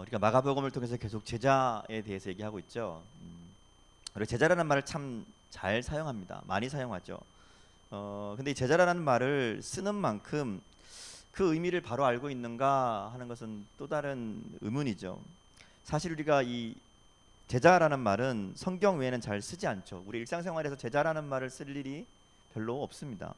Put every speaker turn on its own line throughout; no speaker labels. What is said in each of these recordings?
우리가 마가복음을 통해서 계속 제자에 대해서 얘기하고 있죠. 우리 제자라는 말을 참 잘 사용합니다. 많이 사용하죠. 근데 이 제자라는 말을 쓰는 만큼 그 의미를 바로 알고 있는가 하는 것은 또 다른 의문이죠. 사실 우리가 이 제자라는 말은 성경 외에는 잘 쓰지 않죠. 우리 일상생활에서 제자라는 말을 쓸 일이 별로 없습니다.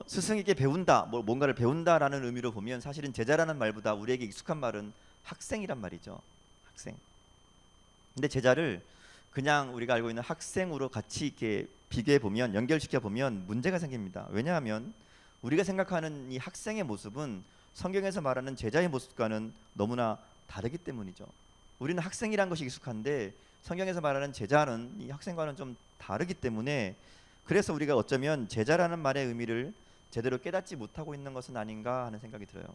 스승에게 배운다, 뭔가를 배운다라는 의미로 보면 사실은 제자라는 말보다 우리에게 익숙한 말은 학생이란 말이죠. 학생. 근데 제자를 그냥 우리가 알고 있는 학생으로 같이 이렇게 비교해 보면, 연결시켜 보면 문제가 생깁니다. 왜냐하면 우리가 생각하는 이 학생의 모습은 성경에서 말하는 제자의 모습과는 너무나 다르기 때문이죠. 우리는 학생이란 것이 익숙한데 성경에서 말하는 제자는 이 학생과는 좀 다르기 때문에, 그래서 우리가 어쩌면 제자라는 말의 의미를 제대로 깨닫지 못하고 있는 것은 아닌가 하는 생각이 들어요.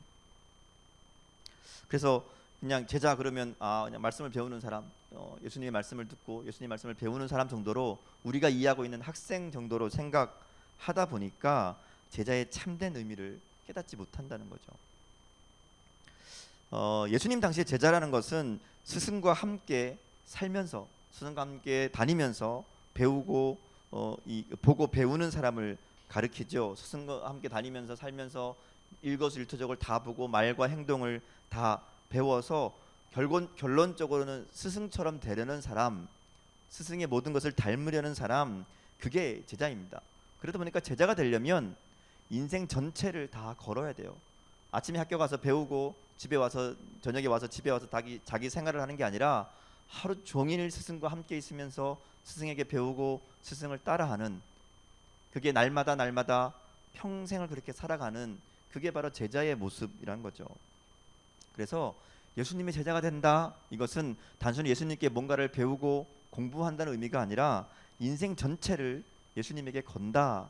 그래서 그냥 제자 그러면 그냥 말씀을 배우는 사람, 예수님의 말씀을 듣고 예수님 말씀을 배우는 사람 정도로 우리가 이해하고 있는 학생 정도로 생각하다 보니까 제자의 참된 의미를 깨닫지 못한다는 거죠. 예수님 당시에 제자라는 것은 스승과 함께 살면서, 스승과 함께 다니면서 배우고 보고 배우는 사람을 가르치죠. 스승과 함께 다니면서 살면서 일거수일투족을 다 보고 말과 행동을 다 배워서 결론적으로는 스승처럼 되려는 사람, 스승의 모든 것을 닮으려는 사람, 그게 제자입니다. 그러다 보니까 제자가 되려면 인생 전체를 다 걸어야 돼요. 아침에 학교 가서 배우고 집에 와서, 저녁에 와서 집에 와서 자기 생활을 하는 게 아니라 하루 종일 스승과 함께 있으면서 스승에게 배우고 스승을 따라하는, 그게 날마다 평생을 그렇게 살아가는, 그게 바로 제자의 모습이란 거죠. 그래서 예수님의 제자가 된다, 이것은 단순히 예수님께 뭔가를 배우고 공부한다는 의미가 아니라 인생 전체를 예수님에게 건다라는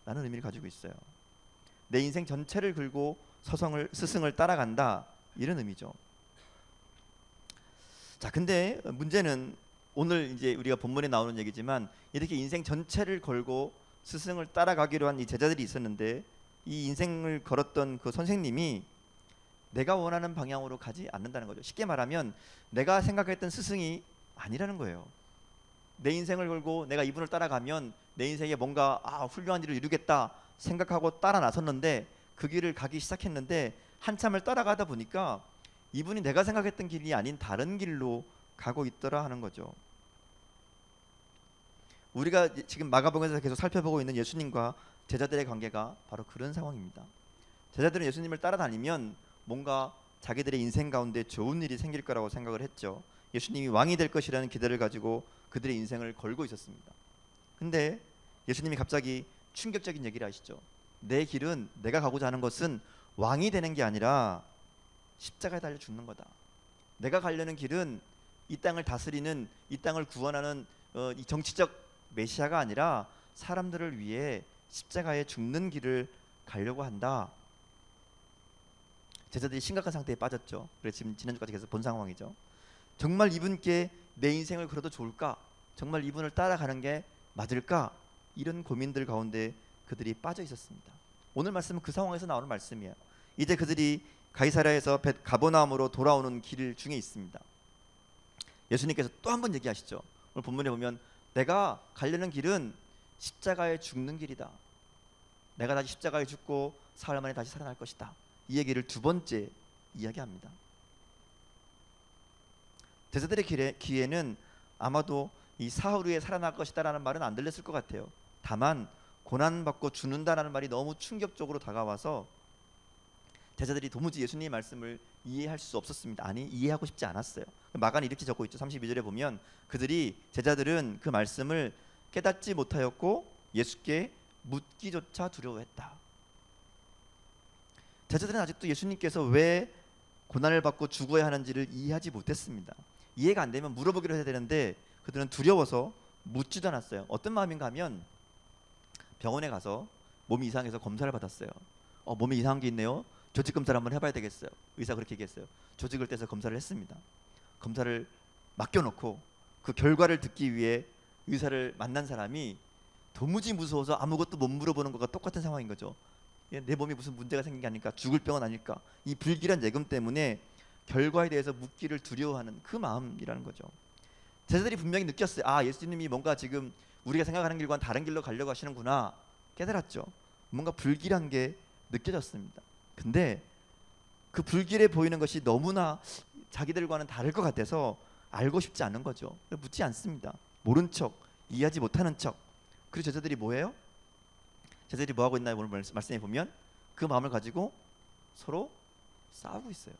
의미를 가지고 있어요. 내 인생 전체를 걸고 스승을 따라간다, 이런 의미죠. 자, 근데 문제는 오늘 이제 우리가 본문에 나오는 얘기지만 이렇게 인생 전체를 걸고 스승을 따라가기로 한 이 제자들이 있었는데, 이 인생을 걸었던 그 선생님이 내가 원하는 방향으로 가지 않는다는 거죠. 쉽게 말하면 내가 생각했던 스승이 아니라는 거예요. 내 인생을 걸고 내가 이분을 따라가면 내 인생에 뭔가 훌륭한 일을 이루겠다 생각하고 따라 나섰는데, 그 길을 가기 시작했는데 한참을 따라가다 보니까 이분이 내가 생각했던 길이 아닌 다른 길로 가고 있더라 하는 거죠. 우리가 지금 마가복음에서 계속 살펴보고 있는 예수님과 제자들의 관계가 바로 그런 상황입니다. 제자들은 예수님을 따라다니면 뭔가 자기들의 인생 가운데 좋은 일이 생길 거라고 생각을 했죠. 예수님이 왕이 될 것이라는 기대를 가지고 그들의 인생을 걸고 있었습니다. 근데 예수님이 갑자기 충격적인 얘기를 하시죠. 내 길은, 내가 가고자 하는 것은 왕이 되는 게 아니라 십자가에 달려 죽는 거다. 내가 가려는 길은 이 땅을 다스리는, 이 땅을 구원하는 이 정치적 메시아가 아니라 사람들을 위해 십자가에 죽는 길을 가려고 한다. 제자들이 심각한 상태에 빠졌죠. 그래서 지금 지난주까지 계속 본 상황이죠. 정말 이분께 내 인생을 걸어도 좋을까? 정말 이분을 따라가는 게 맞을까? 이런 고민들 가운데 그들이 빠져 있었습니다. 오늘 말씀은 그 상황에서 나오는 말씀이에요. 이제 그들이 가이사랴에서 가버나움으로 돌아오는 길 중에 있습니다. 예수님께서 또 한 번 얘기하시죠. 오늘 본문에 보면 내가 가려는 길은 십자가에 죽는 길이다. 내가 다시 십자가에 죽고 사흘 만에 다시 살아날 것이다. 이 얘기를 두 번째 이야기합니다. 제자들의 귀에는 아마도 이 사흘 후에 살아날 것이다라는 말은 안 들렸을 것 같아요. 다만 고난받고 죽는다라는 말이 너무 충격적으로 다가와서 제자들이 도무지 예수님의 말씀을 이해할 수 없었습니다. 아니, 이해하고 싶지 않았어요. 마가는 이렇게 적고 있죠. 32절에 보면 제자들은 그 말씀을 깨닫지 못하였고 예수께 묻기조차 두려워했다. 제자들은 아직도 예수님께서 왜 고난을 받고 죽어야 하는지를 이해하지 못했습니다. 이해가 안 되면 물어보기로 해야 되는데 그들은 두려워서 묻지도 않았어요. 어떤 마음인가 하면 병원에 가서 몸이 이상해서 검사를 받았어요. 몸에 이상한 게 있네요. 조직 검사를 한번 해봐야 되겠어요. 의사가 그렇게 얘기했어요. 조직을 떼서 검사를 했습니다. 검사를 맡겨놓고 그 결과를 듣기 위해 의사를 만난 사람이 도무지 무서워서 아무것도 못 물어보는 것과 똑같은 상황인 거죠. 내 몸에 무슨 문제가 생긴 게 아닐까, 죽을 병은 아닐까, 이 불길한 예금 때문에 결과에 대해서 묻기를 두려워하는 그 마음이라는 거죠. 제자들이 분명히 느꼈어요. 아, 예수님이 뭔가 지금 우리가 생각하는 길과는 다른 길로 가려고 하시는구나 깨달았죠. 뭔가 불길한 게 느껴졌습니다. 근데 그 불길해 보이는 것이 너무나 자기들과는 다를 것 같아서 알고 싶지 않은 거죠. 묻지 않습니다. 모른 척, 이해하지 못하는 척. 그리고 제자들이 뭐예요? 제자들이 뭐하고 있나요? 오늘 말씀해 보면 그 마음을 가지고 서로 싸우고 있어요.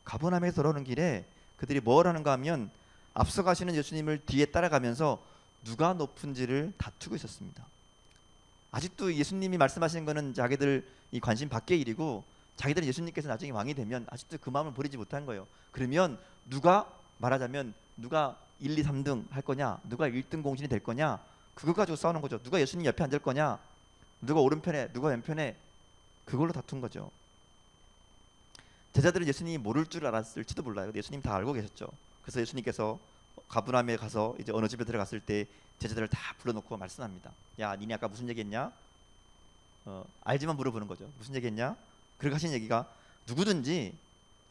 가버나움에 돌아오는 길에 그들이 뭘 하는가 하면 앞서가시는 예수님을 뒤에 따라가면서 누가 높은지를 다투고 있었습니다. 아직도 예수님이 말씀하시는 거는 자기들 이 관심 밖의 일이고, 자기들은 예수님께서 나중에 왕이 되면 아직도 그 마음을 버리지 못한 거예요. 그러면 누가 말하자면 누가 1, 2, 3등 할 거냐, 누가 1등 공신이 될 거냐, 그거 가지고 싸우는 거죠. 누가 예수님 옆에 앉을 거냐, 누가 오른편에 누가 왼편에, 그걸로 다툰 거죠. 제자들은 예수님이 모를 줄 알았을지도 몰라요. 근데 예수님 다 알고 계셨죠. 그래서 예수님께서 가브나움에 가서 이제 어느 집에 들어갔을 때 제자들을 다 불러놓고 말씀합니다. 야, 니네 아까 무슨 얘기했냐? 알지만 물어보는 거죠. 무슨 얘기했냐? 그렇게 하신 얘기가 누구든지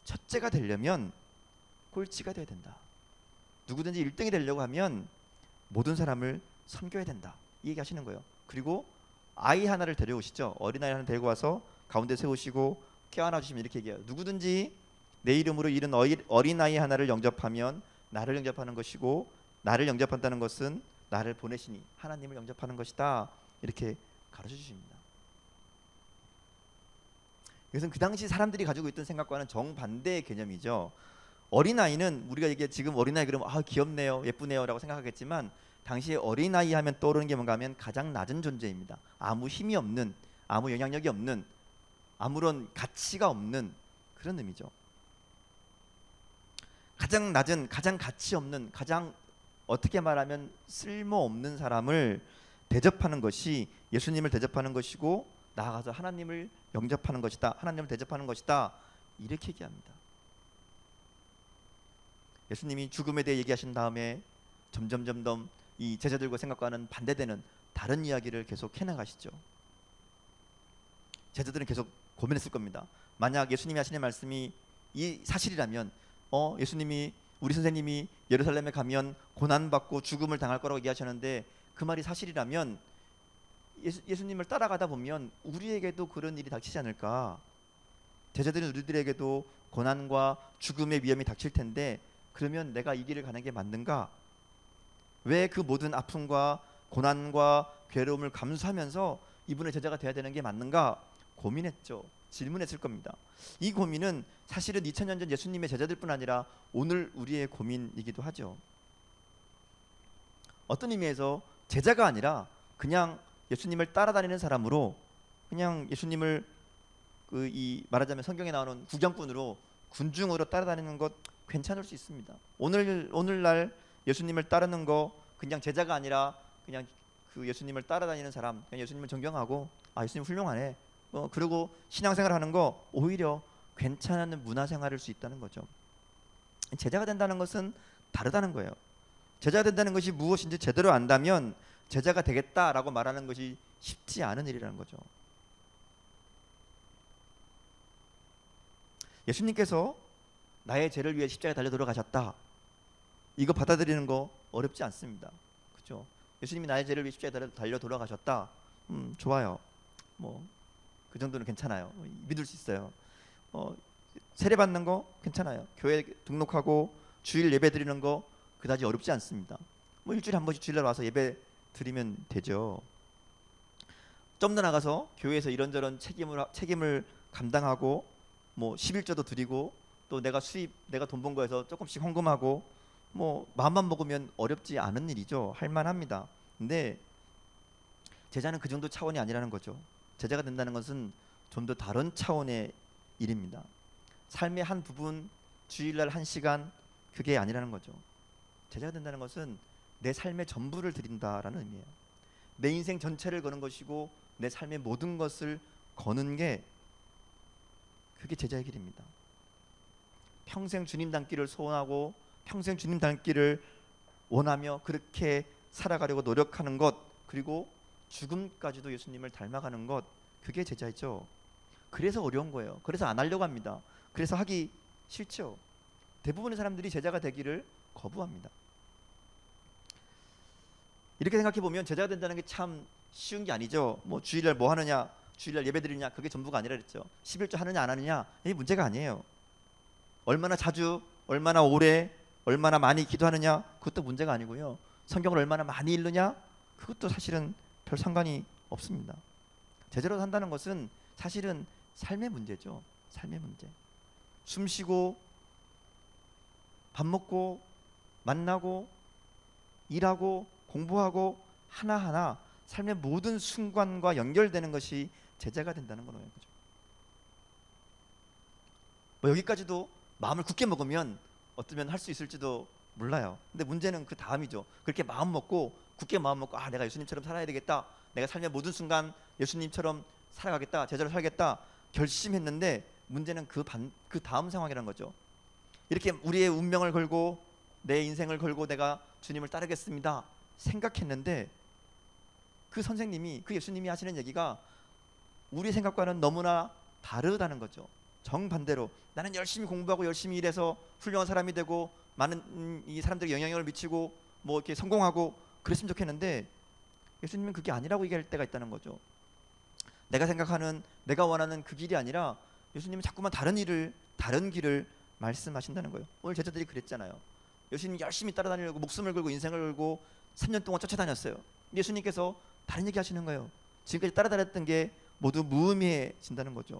첫째가 되려면 꼴찌가 돼야 된다. 누구든지 1등이 되려고 하면 모든 사람을 섬겨야 된다. 이 얘기 하시는 거예요. 그리고 아이 하나를 데려오시죠. 어린아이 하나 데리고 와서 가운데 세우시고 껴안아 주시면 이렇게 얘기해요. 누구든지 내 이름으로 이른 어린아이 하나를 영접하면 나를 영접하는 것이고, 나를 영접한다는 것은 나를 보내시니 하나님을 영접하는 것이다. 이렇게 가르쳐 주십니다. 이것은 그 당시 사람들이 가지고 있던 생각과는 정반대의 개념이죠. 어린아이는 우리가 이게 지금 어린아이 그러면 아, 귀엽네요, 예쁘네요 라고 생각하겠지만, 당시에 어린아이 하면 떠오르는 게 뭔가 하면 가장 낮은 존재입니다. 아무 힘이 없는, 아무 영향력이 없는, 아무런 가치가 없는 그런 의미죠. 가장 낮은, 가장 가치 없는, 가장 어떻게 말하면 쓸모없는 사람을 대접하는 것이 예수님을 대접하는 것이고, 나아가서 하나님을 영접하는 것이다, 하나님을 대접하는 것이다, 이렇게 얘기합니다. 예수님이 죽음에 대해 얘기하신 다음에 점점 이 제자들과 생각과는 반대되는 다른 이야기를 계속 해나가시죠. 제자들은 계속 고민했을 겁니다. 만약 예수님이 하시는 말씀이 이 사실이라면, 예수님이, 우리 선생님이 예루살렘에 가면 고난받고 죽음을 당할 거라고 얘기하셨는데 그 말이 사실이라면 예수님을 따라가다 보면 우리에게도 그런 일이 닥치지 않을까? 제자들은 우리들에게도 고난과 죽음의 위험이 닥칠 텐데, 그러면 내가 이 길을 가는 게 맞는가? 왜 그 모든 아픔과 고난과 괴로움을 감수하면서 이분의 제자가 돼야 되는 게 맞는가? 고민했죠. 질문했을 겁니다. 이 고민은 사실은 2000년 전 예수님의 제자들뿐 아니라 오늘 우리의 고민이기도 하죠. 어떤 의미에서 제자가 아니라 그냥 예수님을 따라다니는 사람으로, 그냥 예수님을 이 말하자면 성경에 나오는 구경꾼으로, 군중으로 따라다니는 것 괜찮을 수 있습니다. 오늘날 예수님을 따르는 거, 그냥 제자가 아니라 그냥 그 예수님을 따라다니는 사람, 그냥 예수님을 존경하고 아, 예수님 훌륭하네, 그리고 신앙생활 하는 거 오히려 괜찮은 문화생활일 수 있다는 거죠. 제자가 된다는 것은 다르다는 거예요. 제자가 된다는 것이 무엇인지 제대로 안다면 제자가 되겠다라고 말하는 것이 쉽지 않은 일이라는 거죠. 예수님께서 나의 죄를 위해 십자가에 달려 돌아가셨다, 이거 받아들이는 거 어렵지 않습니다. 그렇죠? 예수님이 나의 죄를 위해 십자가에 달려 돌아가셨다, 좋아요. 그 정도는 괜찮아요. 믿을 수 있어요. 세례 받는 거 괜찮아요. 교회 등록하고 주일 예배 드리는 거 그다지 어렵지 않습니다. 일주일에 한 번씩 주일날 와서 예배 드리면 되죠. 좀 더 나가서 교회에서 이런저런 책임을 감당하고 11조도 드리고, 또 내가 돈 번 거에서 조금씩 헌금하고, 마음만 먹으면 어렵지 않은 일이죠. 할만합니다. 근데 제자는 그 정도 차원이 아니라는 거죠. 제자가 된다는 것은 좀 더 다른 차원의 일입니다. 삶의 한 부분, 주일날 1시간, 그게 아니라는 거죠. 제자가 된다는 것은 내 삶의 전부를 드린다라는 의미예요. 내 인생 전체를 거는 것이고 내 삶의 모든 것을 거는 게, 그게 제자의 길입니다. 평생 주님 닮기를 소원하고 평생 주님 닮기를 원하며 그렇게 살아가려고 노력하는 것, 그리고 죽음까지도 예수님을 닮아가는 것, 그게 제자이죠. 그래서 어려운 거예요. 그래서 안 하려고 합니다. 그래서 하기 싫죠. 대부분의 사람들이 제자가 되기를 거부합니다. 이렇게 생각해 보면 제자가 된다는 게 참 쉬운 게 아니죠. 뭐 주일날 뭐 하느냐, 주일날 예배 드리느냐, 그게 전부가 아니라 그랬죠. 11조 하느냐 안 하느냐, 이게 문제가 아니에요. 얼마나 자주, 얼마나 오래, 얼마나 많이 기도하느냐, 그것도 문제가 아니고요. 성경을 얼마나 많이 읽느냐, 그것도 사실은 별 상관이 없습니다. 제자로 산다는 것은 사실은 삶의 문제죠. 삶의 문제. 숨 쉬고 밥 먹고 만나고 일하고 공부하고 하나하나 삶의 모든 순간과 연결되는 것이 제자가 된다는 거예요. 그죠? 뭐 여기까지도 마음을 굳게 먹으면 어쩌면 할 수 있을지도 몰라요. 근데 문제는 그 다음이죠. 그렇게 마음 먹고 굳게 마음 먹고 내가 예수님처럼 살아야 되겠다. 내가 삶의 모든 순간 예수님처럼 살아가겠다. 제자로 살겠다. 결심했는데 문제는 그 다음 상황이라는 거죠. 이렇게 우리의 운명을 걸고 내 인생을 걸고 내가 주님을 따르겠습니다 생각했는데 그 선생님이, 그 예수님이 하시는 얘기가 우리 생각과는 너무나 다르다는 거죠. 정반대로 나는 열심히 공부하고 열심히 일해서 훌륭한 사람이 되고 많은 이 사람들에게 영향력을 미치고 뭐 이렇게 성공하고 그랬으면 좋겠는데 예수님은 그게 아니라고 얘기할 때가 있다는 거죠. 내가 생각하는, 내가 원하는 그 길이 아니라 예수님은 자꾸만 다른 길을 말씀하신다는 거예요. 오늘 제자들이 그랬잖아요. 예수님 열심히 따라다니려고 목숨을 걸고 인생을 걸고 3년 동안 쫓아다녔어요. 근데 예수님께서 다른 얘기 하시는 거예요. 지금까지 따라다녔던 게 모두 무의미해진다는 거죠.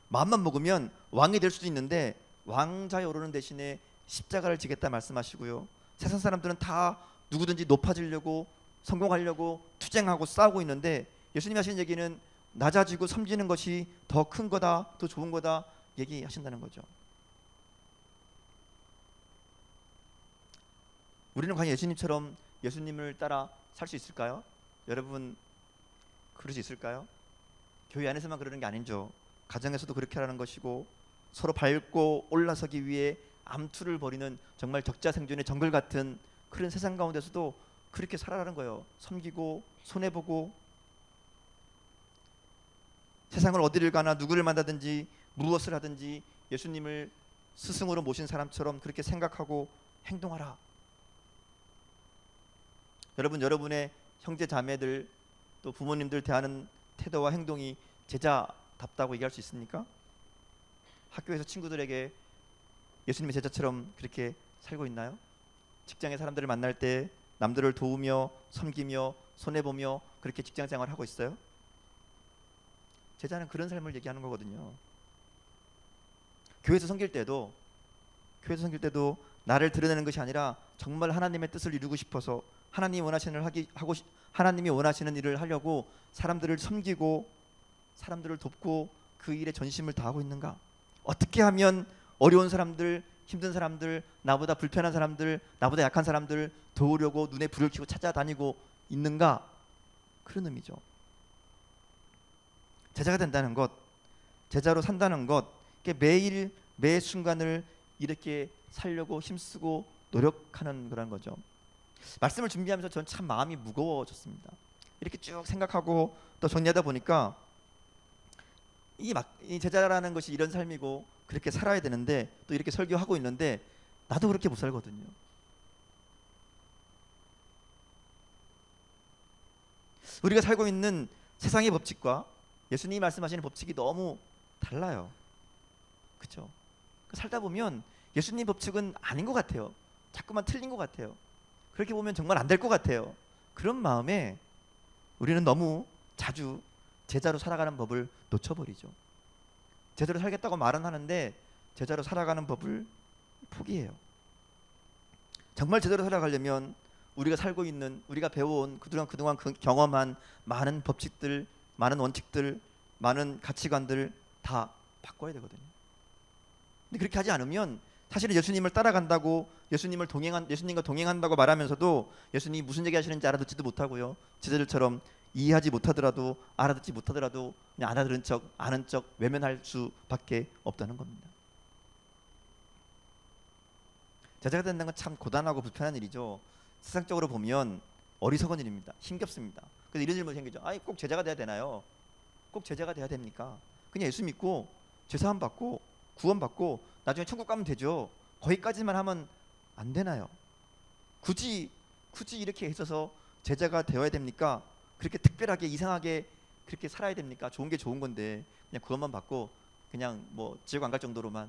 마음만 먹으면 왕이 될 수도 있는데 왕자에 오르는 대신에 십자가를 지겠다 말씀하시고요. 세상 사람들은 다 누구든지 높아지려고 성공하려고 투쟁하고 싸우고 있는데 예수님이 하시는 얘기는 낮아지고 섬기는 것이 더 큰 거다, 더 좋은 거다 얘기하신다는 거죠. 우리는 과연 예수님처럼 예수님을 따라 살 수 있을까요? 여러분, 그럴 수 있을까요? 교회 안에서만 그러는 게 아니죠. 가정에서도 그렇게 하라는 것이고 서로 밟고 올라서기 위해 암투를 벌이는 정말 적자생존의 정글 같은 그런 세상 가운데서도 그렇게 살아라는 거예요. 섬기고 손해보고 세상을 어디를 가나 누구를 만나든지 무엇을 하든지 예수님을 스승으로 모신 사람처럼 그렇게 생각하고 행동하라. 여러분, 여러분의 형제 자매들 또 부모님들 대하는 태도와 행동이 제자답다고 얘기할 수 있습니까? 학교에서 친구들에게 예수님의 제자처럼 그렇게 살고 있나요? 직장의 사람들을 만날 때 남들을 도우며 섬기며 손해보며 그렇게 직장생활을 하고 있어요? 제자는 그런 삶을 얘기하는 거거든요. 교회에서 섬길 때도 나를 드러내는 것이 아니라 정말 하나님의 뜻을 이루고 싶어서 하나님이 원하시는 일을 하려고 사람들을 섬기고 사람들을 돕고 그 일에 전심을 다하고 있는가? 어떻게 하면 어려운 사람들, 힘든 사람들, 나보다 불편한 사람들, 나보다 약한 사람들 도우려고 눈에 불을 켜고 찾아다니고 있는가? 그런 의미죠. 제자가 된다는 것, 제자로 산다는 것, 매일 매 순간을 이렇게 살려고 힘쓰고 노력하는 그런 거죠. 말씀을 준비하면서 전 참 마음이 무거워졌습니다. 이렇게 쭉 생각하고 또 정리하다 보니까 이 제자라는 것이 이런 삶이고 그렇게 살아야 되는데 또 이렇게 설교하고 있는데 나도 그렇게 못 살거든요. 우리가 살고 있는 세상의 법칙과 예수님이 말씀하시는 법칙이 너무 달라요. 그렇죠? 살다 보면 예수님 법칙은 아닌 것 같아요. 자꾸만 틀린 것 같아요. 그렇게 보면 정말 안 될 것 같아요. 그런 마음에 우리는 너무 자주 제자로 살아가는 법을 놓쳐버리죠. 제자로 살겠다고 말은 하는데 제자로 살아가는 법을 포기해요. 정말 제대로 살아가려면 우리가 살고 있는, 우리가 배워온 그동안 경험한 많은 법칙들, 많은 원칙들, 많은 가치관들 다 바꿔야 되거든요. 근데 그렇게 하지 않으면 사실은 예수님을 따라간다고 예수님과 동행한다고 말하면서도 예수님이 무슨 얘기 하시는지 알아듣지도 못하고요. 제자들처럼 이해하지 못하더라도 알아듣지 못하더라도 그냥 알아들은 척 아는 척 외면할 수밖에 없다는 겁니다. 제자가 된다는 건 참 고단하고 불편한 일이죠. 세상적으로 보면 어리석은 일입니다. 힘겹습니다. 그래서 이런 질문이 생기죠. 아니 꼭 제자가 돼야 되나요? 꼭 제자가 돼야 됩니까? 그냥 예수 믿고 죄사함 받고 구원 받고 나중에 천국 가면 되죠. 거기까지만 하면 안 되나요? 굳이 이렇게 있어서 제자가 되어야 됩니까? 그렇게 특별하게 이상하게 그렇게 살아야 됩니까? 좋은 게 좋은 건데 그냥 구원만 받고 그냥 뭐 지옥 안 갈 정도로만,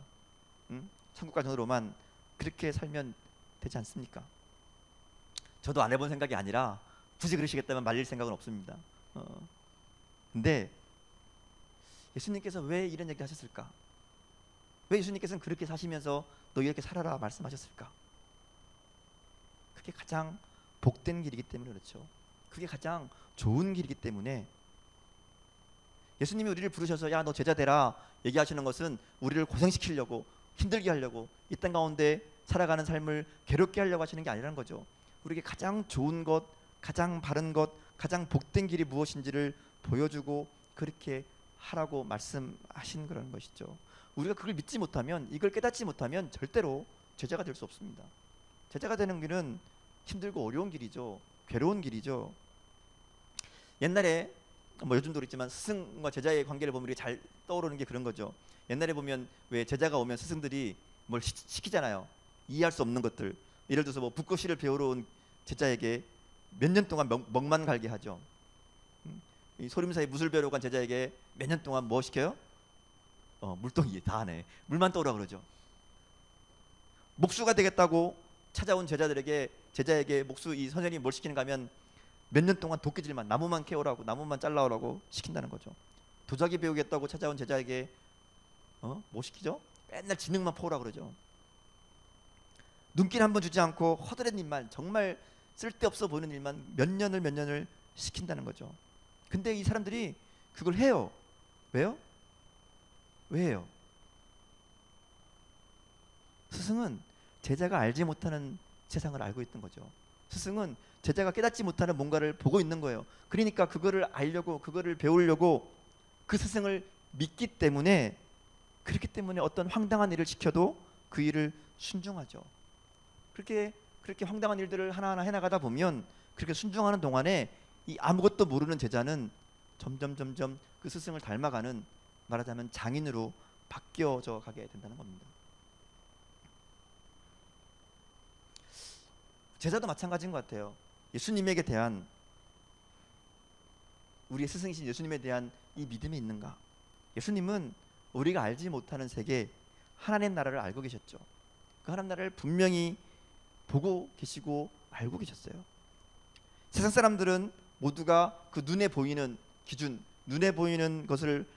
천국 갈 정도로만 그렇게 살면 되지 않습니까? 저도 안 해본 생각이 아니라 굳이 그러시겠다면 말릴 생각은 없습니다. 근데 예수님께서 왜 이런 얘기 하셨을까? 왜 예수님께서는 그렇게 사시면서 너 이렇게 살아라 말씀하셨을까? 그게 가장 복된 길이기 때문에 그렇죠. 그게 가장 좋은 길이기 때문에 예수님이 우리를 부르셔서 야 너 제자 되라 얘기하시는 것은 우리를 고생시키려고 힘들게 하려고 이 땅 가운데 살아가는 삶을 괴롭게 하려고 하시는 게 아니라는 거죠. 우리에게 가장 좋은 것, 가장 바른 것, 가장 복된 길이 무엇인지를 보여주고 그렇게 하라고 말씀하신 그런 것이죠. 우리가 그걸 믿지 못하면, 이걸 깨닫지 못하면 절대로 제자가 될 수 없습니다. 제자가 되는 길은 힘들고 어려운 길이죠. 괴로운 길이죠. 옛날에 뭐 요즘도 그렇지만 스승과 제자의 관계를 보면 우리가 잘 떠오르는 게 그런 거죠. 옛날에 보면 왜 제자가 오면 스승들이 뭘 시키잖아요. 이해할 수 없는 것들. 예를 들어서 뭐 붓글씨를 배우러 온 제자에게 몇 년 동안 먹만 갈게 하죠. 이 소림사에 무술 배우러 간 제자에게 몇 년 동안 뭐 시켜요? 물동이 다 하네. 물만 떠오라 그러죠. 목수가 되겠다고 찾아온 제자에게 목수 이 선생님이 뭘 시키는가 하면 몇 년 동안 도끼질만, 나무만 캐오라고, 나무만 잘라오라고 시킨다는 거죠. 도자기 배우겠다고 찾아온 제자에게 뭐 시키죠? 맨날 지능만 퍼오라 그러죠. 눈길 한번 주지 않고 허드렛 일만, 정말 쓸데없어 보이는 일만 몇 년을 시킨다는 거죠. 근데 이 사람들이 그걸 해요. 왜요? 왜 해요? 스승은 제자가 알지 못하는 세상을 알고 있던 거죠. 스승은 제자가 깨닫지 못하는 뭔가를 보고 있는 거예요. 그러니까 그거를 알려고, 그거를 배우려고 그 스승을 믿기 때문에, 그렇기 때문에 어떤 황당한 일을 시켜도 그 일을 순종하죠. 그렇게 황당한 일들을 하나하나 해나가다 보면, 그렇게 순종하는 동안에 이 아무것도 모르는 제자는 점점 그 스승을 닮아가는, 말하자면 장인으로 바뀌어져 가게 된다는 겁니다. 제자도 마찬가지인 것 같아요. 예수님에게 대한, 우리의 스승이신 예수님에 대한 이 믿음이 있는가? 예수님은 우리가 알지 못하는 세계, 하나님 나라를 알고 계셨죠. 그 하나님 나라를 분명히 보고 계시고 알고 계셨어요. 세상 사람들은 모두가 그 눈에 보이는 기준, 눈에 보이는 것을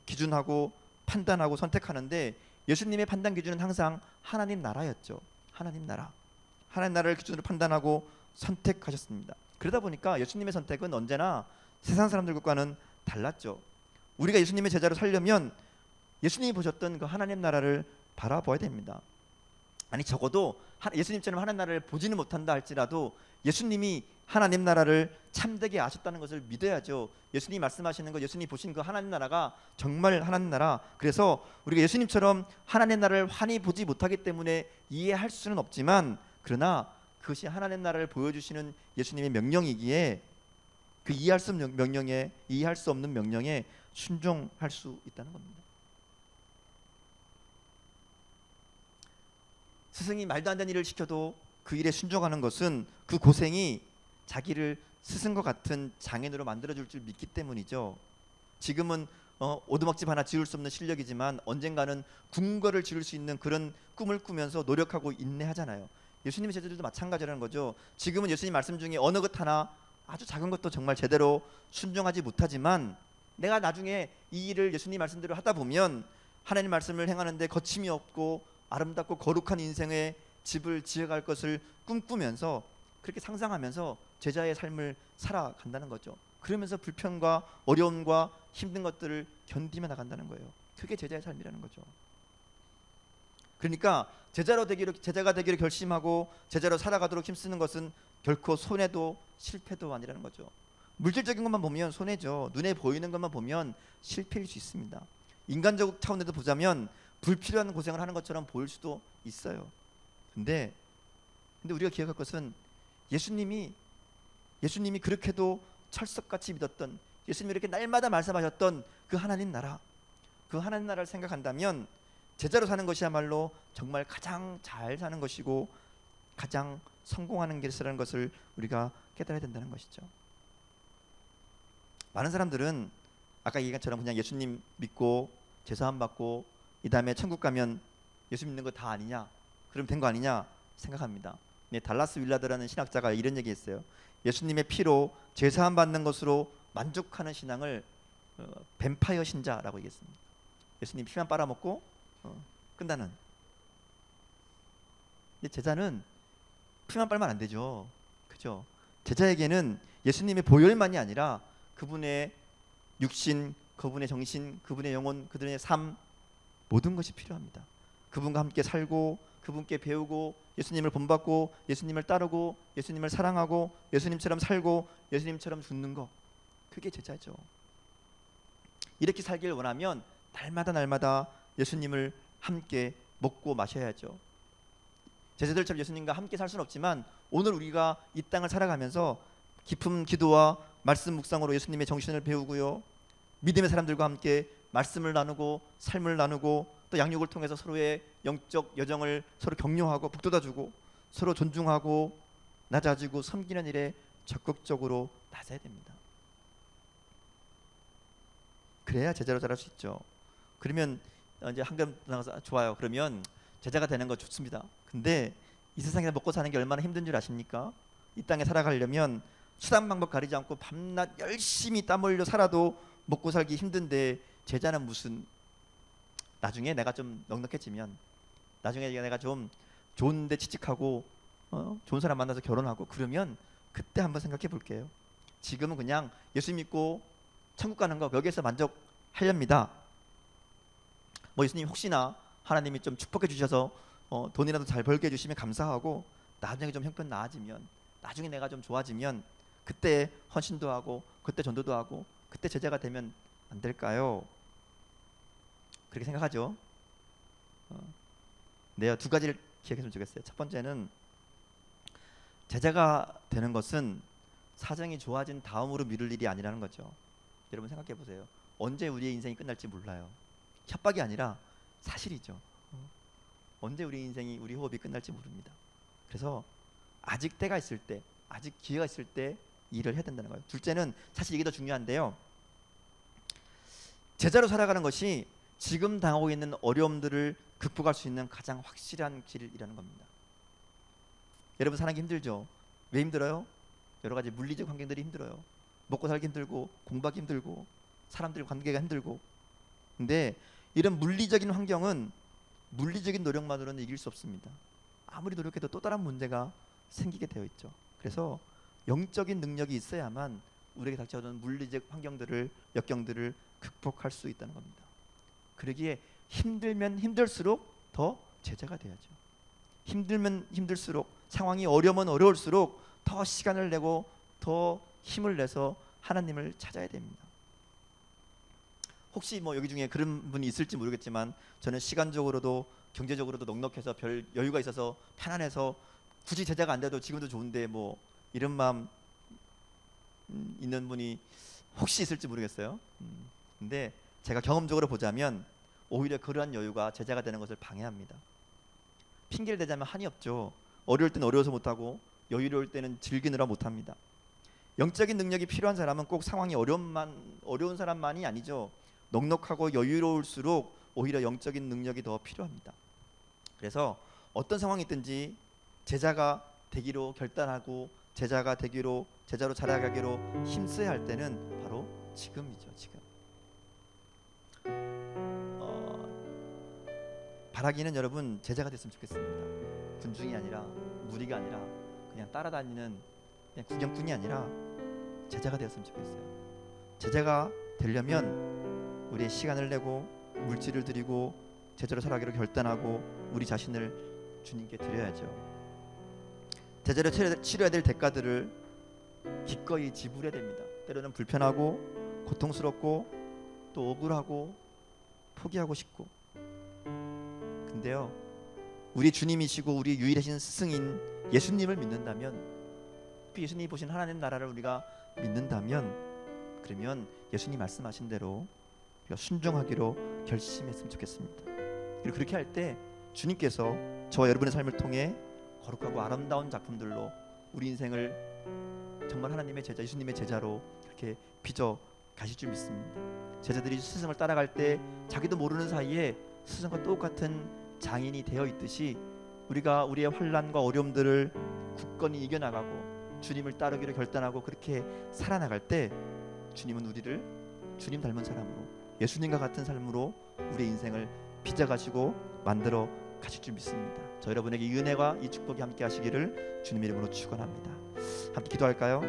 기준하고 판단하고 선택하는데, 예수님의 판단 기준은 항상 하나님 나라였죠. 하나님 나라를 기준으로 판단하고 선택하셨습니다. 그러다 보니까 예수님의 선택은 언제나 세상 사람들과는 달랐죠. 우리가 예수님의 제자로 살려면 예수님이 보셨던 그 하나님 나라를 바라봐야 됩니다. 아니 적어도 예수님처럼 하나님 나라를 보지는 못한다 할지라도 예수님이 하나님 나라를 참되게 아셨다는 것을 믿어야죠. 예수님이 말씀하시는 것, 예수님이 보신 그 하나님 나라가 정말 하나님 나라, 그래서 우리가 예수님처럼 하나님 나라를 환히 보지 못하기 때문에 이해할 수는 없지만, 그러나 그것이 하나님 나라를 보여주시는 예수님의 명령이기에 그 이해할 수 없는 명령에 순종할 수 있다는 겁니다. 스승이 말도 안 되는 일을 시켜도 그 일에 순종하는 것은 그 고생이 자기를 스승과 같은 장인으로 만들어줄 줄 믿기 때문이죠. 지금은 오두막집 하나 지을 수 없는 실력이지만 언젠가는 궁궐을 지을 수 있는 그런 꿈을 꾸면서 노력하고 인내하잖아요. 예수님의 제자들도 마찬가지라는 거죠. 지금은 예수님 말씀 중에 어느 것 하나, 아주 작은 것도 정말 제대로 순종하지 못하지만, 내가 나중에 이 일을 예수님 말씀대로 하다 보면 하나님 말씀을 행하는데 거침이 없고 아름답고 거룩한 인생의 집을 지어갈 것을 꿈꾸면서, 그렇게 상상하면서 제자의 삶을 살아간다는 거죠. 그러면서 불편과 어려움과 힘든 것들을 견디며 나간다는 거예요. 그게 제자의 삶이라는 거죠. 그러니까 제자가 되기로 결심하고 제자로 살아가도록 힘쓰는 것은 결코 손해도 실패도 아니라는 거죠. 물질적인 것만 보면 손해죠. 눈에 보이는 것만 보면 실패일 수 있습니다. 인간적 차원에서 보자면 불필요한 고생을 하는 것처럼 보일 수도 있어요. 근데 우리가 기억할 것은 예수님이 그렇게도 철석같이 믿었던, 예수님이 이렇게 날마다 말씀하셨던 그 하나님 나라, 그 하나님 나라를 생각한다면 제자로 사는 것이야말로 정말 가장 잘 사는 것이고 가장 성공하는 길이라는 것을 우리가 깨달아야 된다는 것이죠. 많은 사람들은 아까 얘기한 것처럼 그냥 예수님 믿고 제사함 받고 이 다음에 천국 가면 예수 믿는 거 다 아니냐, 그럼 된 거 아니냐 생각합니다. 네, 달라스 윌라드라는 신학자가 이런 얘기했어요. 예수님의 피로 제사함 받는 것으로 만족하는 신앙을 뱀파이어 신자라고 얘기했습니다. 예수님 피만 빨아먹고 끝나는. 근데 제자는 피만 빨면 안 되죠. 그죠? 제자에게는 예수님의 보혈만이 아니라 그분의 육신, 그분의 정신, 그분의 영혼, 그들의 삶, 모든 것이 필요합니다. 그분과 함께 살고 그분께 배우고 예수님을 본받고 예수님을 따르고 예수님을 사랑하고 예수님처럼 살고 예수님처럼 죽는 것, 그게 제자죠. 이렇게 살길 원하면 날마다 예수님을 함께 먹고 마셔야죠. 제자들처럼 예수님과 함께 살 수는 없지만 오늘 우리가 이 땅을 살아가면서 깊은 기도와 말씀 묵상으로 예수님의 정신을 배우고요, 믿음의 사람들과 함께 말씀을 나누고 삶을 나누고 또 양육을 통해서 서로의 영적 여정을 서로 격려하고 북돋아주고 서로 존중하고 낮아지고 섬기는 일에 적극적으로 나서야 됩니다. 그래야 제자로 자랄 수 있죠. 그러면 이제 한금 나가서 좋아요. 그러면 제자가 되는 거 좋습니다. 근데 이 세상에서 먹고 사는 게 얼마나 힘든 줄 아십니까? 이 땅에 살아가려면 수단 방법 가리지 않고 밤낮 열심히 땀 흘려 살아도 먹고 살기 힘든데 제자는 무슨, 나중에 내가 좀 넉넉해지면, 나중에 내가 좀 좋은데 취직하고 좋은 사람 만나서 결혼하고 그러면 그때 한번 생각해 볼게요. 지금은 그냥 예수 믿고 천국 가는 거 여기에서 만족하렵니다. 뭐 예수님 혹시나 하나님이 좀 축복해 주셔서 돈이라도 잘 벌게 해주시면 감사하고 나중에 좀 형편 나아지면, 나중에 내가 좀 좋아지면 그때 헌신도 하고 그때 전도도 하고 그때 제자가 되면 안 될까요? 그렇게 생각하죠. 네, 두 가지를 기억했으면 좋겠어요. 첫 번째는 제자가 되는 것은 사정이 좋아진 다음으로 미룰 일이 아니라는 거죠. 여러분 생각해 보세요. 언제 우리의 인생이 끝날지 몰라요. 협박이 아니라 사실이죠. 언제 우리 인생이, 우리 호흡이 끝날지 모릅니다. 그래서 아직 때가 있을 때, 아직 기회가 있을 때 일을 해야 된다는 거예요. 둘째는 사실 이게 더 중요한데요. 제자로 살아가는 것이 지금 당하고 있는 어려움들을 극복할 수 있는 가장 확실한 길이라는 겁니다. 여러분 사는 게 힘들죠? 왜 힘들어요? 여러 가지 물리적 환경들이 힘들어요. 먹고 살기 힘들고 공부하기 힘들고 사람들과 관계가 힘들고. 근데 이런 물리적인 환경은 물리적인 노력만으로는 이길 수 없습니다. 아무리 노력해도 또 다른 문제가 생기게 되어 있죠. 그래서 영적인 능력이 있어야만 우리에게 닥쳐오는 물리적 환경들을, 역경들을 극복할 수 있다는 겁니다. 그러기에 힘들면 힘들수록 더 제자가 돼야죠. 힘들면 힘들수록, 상황이 어려우면 어려울수록 더 시간을 내고 더 힘을 내서 하나님을 찾아야 됩니다. 혹시 뭐 여기 중에 그런 분이 있을지 모르겠지만 저는 시간적으로도 경제적으로도 넉넉해서 별 여유가 있어서 편안해서 굳이 제자가 안 돼도 지금도 좋은데 뭐 이런 마음 있는 분이 혹시 있을지 모르겠어요. 근데 제가 경험적으로 보자면 오히려 그러한 여유가 제자가 되는 것을 방해합니다. 핑계를 대자면 한이 없죠. 어려울 때는 어려워서 못하고 여유로울 때는 즐기느라 못합니다. 영적인 능력이 필요한 사람은 꼭 상황이 어려운 사람만이 아니죠. 넉넉하고 여유로울수록 오히려 영적인 능력이 더 필요합니다. 그래서 어떤 상황이 있든지 제자가 되기로 결단하고 제자가 되기로, 제자로 자라가기로 힘써야 할 때는 바로 지금이죠. 지금. 바라기는 여러분 제자가 됐으면 좋겠습니다. 군중이 아니라, 무리가 아니라, 그냥 따라다니는 그냥 구경꾼이 아니라 제자가 되었으면 좋겠어요. 제자가 되려면 우리의 시간을 내고 물질을 드리고 제자로 살아가기로 결단하고 우리 자신을 주님께 드려야죠. 제자로 치러야 될 대가들을 기꺼이 지불해야 됩니다. 때로는 불편하고 고통스럽고 또 억울하고 포기하고 싶고. 근데요, 우리 주님이시고 우리 유일하신 스승인 예수님을 믿는다면, 예수님이 보신 하나님 나라를 우리가 믿는다면 그러면 예수님 말씀하신 대로 우리가 순종하기로 결심했으면 좋겠습니다. 그리고 그렇게 할 때 주님께서 저와 여러분의 삶을 통해 거룩하고 아름다운 작품들로 우리 인생을 정말 하나님의 제자, 예수님의 제자로 이렇게 빚어 가실 줄 믿습니다. 제자들이 스승을 따라갈 때 자기도 모르는 사이에 스승과 똑같은 장인이 되어 있듯이 우리가 우리의 환난과 어려움들을 굳건히 이겨나가고 주님을 따르기로 결단하고 그렇게 살아나갈 때 주님은 우리를 주님 닮은 사람으로, 예수님과 같은 삶으로 우리의 인생을 빚어가시고 만들어 가실 줄 믿습니다. 저 여러분에게 이 은혜와 이 축복이 함께 하시기를 주님 이름으로 축원합니다. 함께 기도할까요?